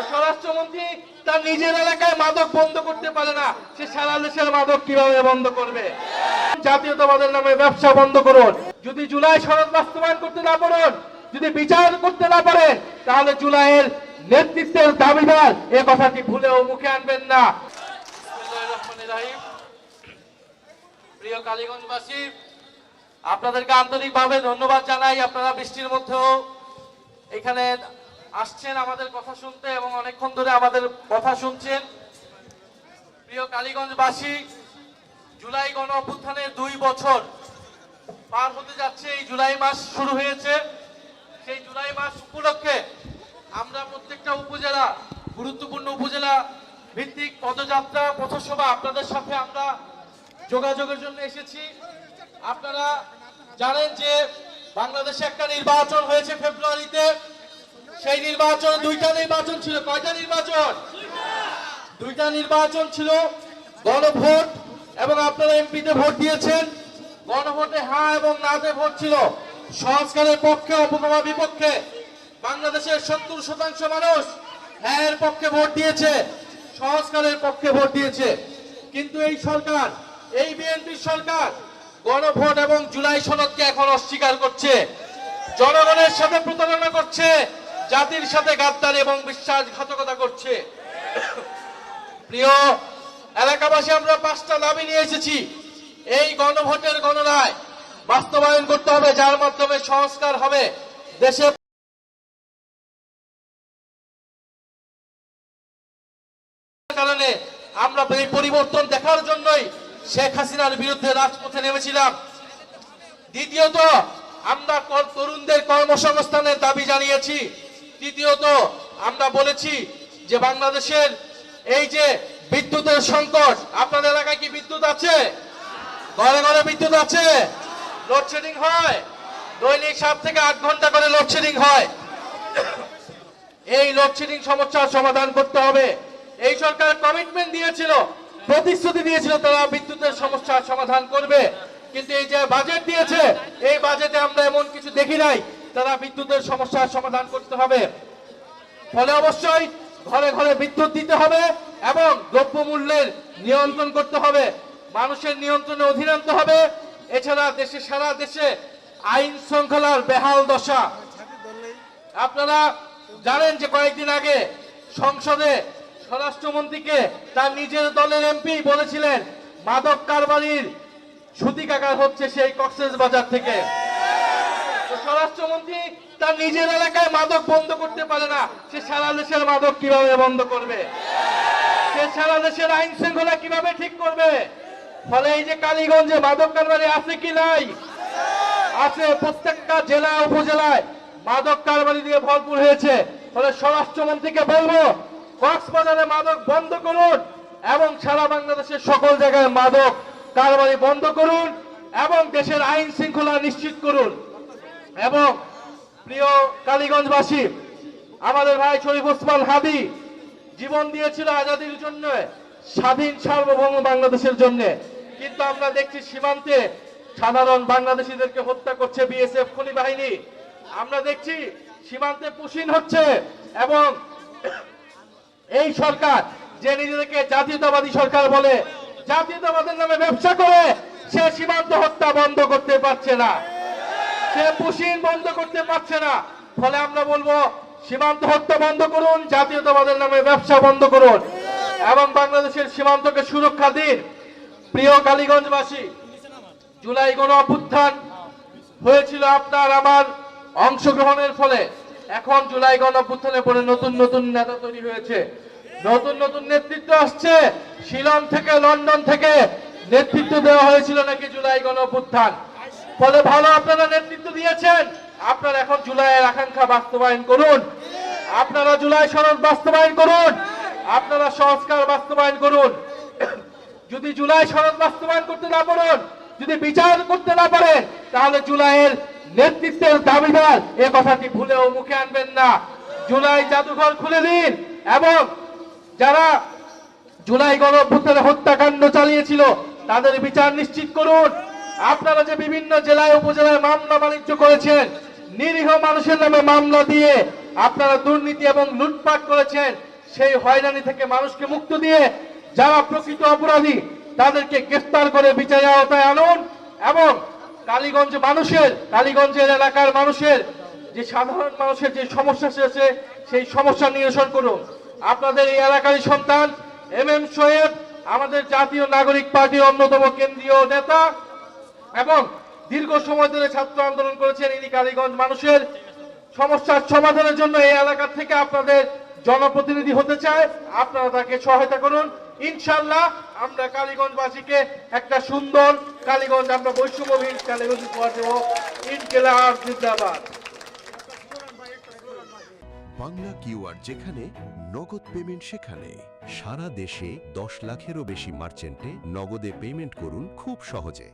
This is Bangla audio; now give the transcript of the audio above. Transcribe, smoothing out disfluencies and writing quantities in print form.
স্বরাষ্ট্রমন্ত্রী তার নিজের এলাকায় মাদক বন্ধ করতে পারে না, সে সারা দেশের মাদক কিভাবে বন্ধ করবে? জাতীয়তাবাদের নামে ব্যবসা বন্ধ করুন। যদি জুলাই সনদ বাস্তবায়ন করতে না পারেন, যদি বিচার করতে না পারেন, তাহলে জুলাইয়ের নেতৃত্বের দাবিদার এ কথাটি ভুলেও মুখে আনবেন না। প্রিয় কালীগঞ্জবাসী, আপনাদেরকে আন্তরিকভাবে ধন্যবাদ জানাই। আপনারা বৃষ্টির মধ্যেও এখানে আসছেন আমাদের কথা শুনতে এবং অনেকক্ষণ ধরে আমাদের কথা শুনছেন। প্রিয় কালীগঞ্জবাসী, জুলাই গণ অভ্যুত্থানের 2 বছর পার হতে যাচ্ছে। এই জুলাই মাস শুরু হয়েছে। সেই জুলাই মাস উপলক্ষে আমরা প্রত্যেকটা উপজেলা, গুরুত্বপূর্ণ উপজেলা ভিত্তিক পদযাত্রা, পথসভা আপনাদের সাথে আমরা যোগাযোগের জন্য এসেছি। আপনারা জানেন যে বাংলাদেশে একটা নির্বাচন হয়েছে ফেব্রুয়ারিতে। সেই নির্বাচন 2টা নির্বাচন ছিল। কয়টা নির্বাচন? 2টা নির্বাচন ছিল। গণভোট এবং আপনারা এমপিতে ভোট দিয়েছেন। গণভোটে হ্যাঁ এবং নাতে ভোট ছিল। সংস্কারের পক্ষে অথবা বিপক্ষে বাংলাদেশের 70% মানুষ হ্যাঁ এর পক্ষে ভোট দিয়েছে, সংস্কারের পক্ষে ভোট দিয়েছে। কিন্তু এই সরকার, এই বিএনপি সরকার গণভোট এবং জুলাই সনদকে এখন অস্বীকার করছে, জনগণের সাথে প্রতারণা করছে, জাতির সাথে গাদ্দারি এবং বিশ্বাসঘাতকতা করছে। প্রিয় এলাকাবাসী, আমরা 5টা দাবি নিয়ে এসেছি। এই গণভোটের গণনায় বাস্তবায়ন করতে হবে, যার মাধ্যমে সংস্কার হবে। দেশে কারণে আমরা এই পরিবর্তন দেখার জন্যই শেখ হাসিনার বিরুদ্ধে রাজপথে নেমেছিলাম। দ্বিতীয়ত, আমরা তরুণদের কর্মসংস্থানের দাবি জানিয়েছি। তৃতীয়ত, আমরা বলেছি যে বাংলাদেশের এই যে বিদ্যুতের সংকট, আপনাদের এলাকায় কি বিদ্যুৎ আছে? ঘরে ঘরে বিদ্যুৎ আছে? লোডশেডিং হয়, দৈনিক 7 থেকে 8 ঘন্টা করে লোডশেডিং হয়। এই লোডশেডিং সমস্যার সমাধান করতে হবে। এই সরকার কমিটমেন্ট দিয়েছিল, প্রতিশ্রুতি দিয়েছিল তারা বিদ্যুতের সমস্যার সমাধান করবে, কিন্তু এই যে বাজেট দিয়েছে, এই বাজেটে আমরা এমন কিছু দেখি নাই তারা বিদ্যুতের সমস্যার সমাধান করতে হবে। ফলে অবশ্যই ঘরে ঘরে বিদ্যুৎ দিতে হবে এবং দ্রব্যমূল্যের নিয়ন্ত্রণ করতে হবে, মানুষের নিয়ন্ত্রণে অধীন আনতে হবে। এছাড়া দেশে, সারা দেশে আইন শৃঙ্খলার বেহাল দশা। আপনারা জানেন যে কয়েকদিন আগে সংসদে স্বরাষ্ট্রমন্ত্রীকে তার নিজের দলের এমপি বলেছিলেন মাদক কারবারির সূতিকাগার হচ্ছে সেই কক্সবাজার থেকে। স্বরাষ্ট্রমন্ত্রী তার নিজের এলাকায় মাদক বন্ধ করতে পারে না, সে সারা দেশের মাদক কিভাবে বন্ধ করবে? সে সারা দেশের আইন শৃঙ্খলা কিভাবে ঠিক করবে? ফলে এই যে কালীগঞ্জে মাদক কারবারি আছে কি নাই? আছে। প্রত্যেকটা জেলা উপজেলায় মাদক কারবারি দিয়ে ভরপুর হয়েছে। ফলে স্বরাষ্ট্রমন্ত্রীকে বলবো কক্সবাজারে মাদক বন্ধ করুন এবং সারা বাংলাদেশের সকল জায়গায় মাদক কারবারি বন্ধ করুন এবং দেশের আইন শৃঙ্খলা নিশ্চিত করুন। এবং প্রিয় কালীগঞ্জবাসী, আমাদের ভাই শরীফ ওসমান হাদি জীবন দিয়েছিল আজাদির জন্য, স্বাধীন সার্বভৌম বাংলাদেশের জন্য। কিন্তু আমরা দেখছি সীমান্তে সাধারণ বাংলাদেশিদেরকে হত্যা করছে বিএসএফ খুনি বাহিনী। আমরা দেখছি সীমান্তে পুশিন হচ্ছে এবং এই সরকার যে নিজেদেরকে জাতীয়তাবাদী সরকার বলে, জাতীয়তাবাদের নামে ব্যবসা করে, সে সীমান্ত হত্যা বন্ধ করতে পারছে না, সে পুশিন বন্ধ করতে পারছে না। ফলে আমরা বলবো সীমান্ত হত্যা বন্ধ করুন, জাতীয়তাবাদের নামে ব্যবসা বন্ধ করুন এবং বাংলাদেশের সীমান্তকে সুরক্ষা দিন। প্রিয় কালীগঞ্জবাসী, জুলাই গণ অভ্যুত্থান হয়েছিল আপনার আমার অংশগ্রহণের ফলে। এখন জুলাই গণ অভ্যুত্থানের পরে নতুন নতুন নেতা তৈরি হয়েছে, নতুন নতুন নেতৃত্ব আসছে। শিলং থেকে, লন্ডন থেকে নেতৃত্ব দেওয়া হয়েছিল নাকি জুলাই গণ অভ্যুত্থান। ফলে ভালো আপনারা নেতৃত্ব দিয়েছেন, আপনারা এখন জুলাইয়ের আকাঙ্ক্ষা বাস্তবায়ন করুন, আপনারা জুলাই সনদ বাস্তবায়ন করুন, আপনারা সংস্কার বাস্তবায়ন করুন। যদি জুলাই সনদ বাস্তবায়ন করতে না পারেন, যদি বিচার করতে না পারেন, তাহলে জুলাইয়ের নেতৃত্বের দাবিদার এ কথাটি ভুলেও মুখে আনবেন না। জুলাই জাদুঘর খুলে দিন এবং যারা জুলাই গণ অভ্যুত্থানে হত্যাকাণ্ড চালিয়েছিল তাদের বিচার নিশ্চিত করুন। আপনারা যে বিভিন্ন জেলায় উপজেলায় মামলা বাণিজ্য করেছেন, নিরীহ মানুষের নামে মামলা দিয়ে আপনারা দুর্নীতি এবং লুটপাট করেছেন, সেই হয়রানি থেকে মানুষকে মুক্ত দিয়ে যারা প্রকৃত অপরাধী তাদেরকে গ্রেফতার করে বিচারের আওতায় আনুন এবং কালীগঞ্জের এলাকার মানুষের যে সাধারণ মানুষের যে সমস্যা আছে সেই সমস্যা নিরসন করুন। আপনাদের এই এলাকারই সন্তান MM শোয়েব আমাদের জাতীয় নাগরিক পার্টির অন্যতম কেন্দ্রীয় নেতা এবং দীর্ঘ সময় ধরে ছাত্র আন্দোলন করেছেন। ইনি কালীগঞ্জ মানুষের সমস্যার সমাধানের জন্য এই এলাকা থেকে আপনাদের জনপ্রতিনিধি হতে চায়। আপনারা তাকে সহায়তা করুন। ইনশাআল্লাহ আমরা কালীগঞ্জবাসীকে একটা সুন্দর কালীগঞ্জ, আমরা বৈষম্যহীন কালীগঞ্জ উপহার দেব। ইনকিলাব জিন্দাবাদ। বাংলা কিউআর যেখানে, নগদ পেমেন্ট সেখানে। সারা দেশে 10 লাখেরও বেশি মার্চেন্টে নগদে পেমেন্ট করুন খুব সহজে।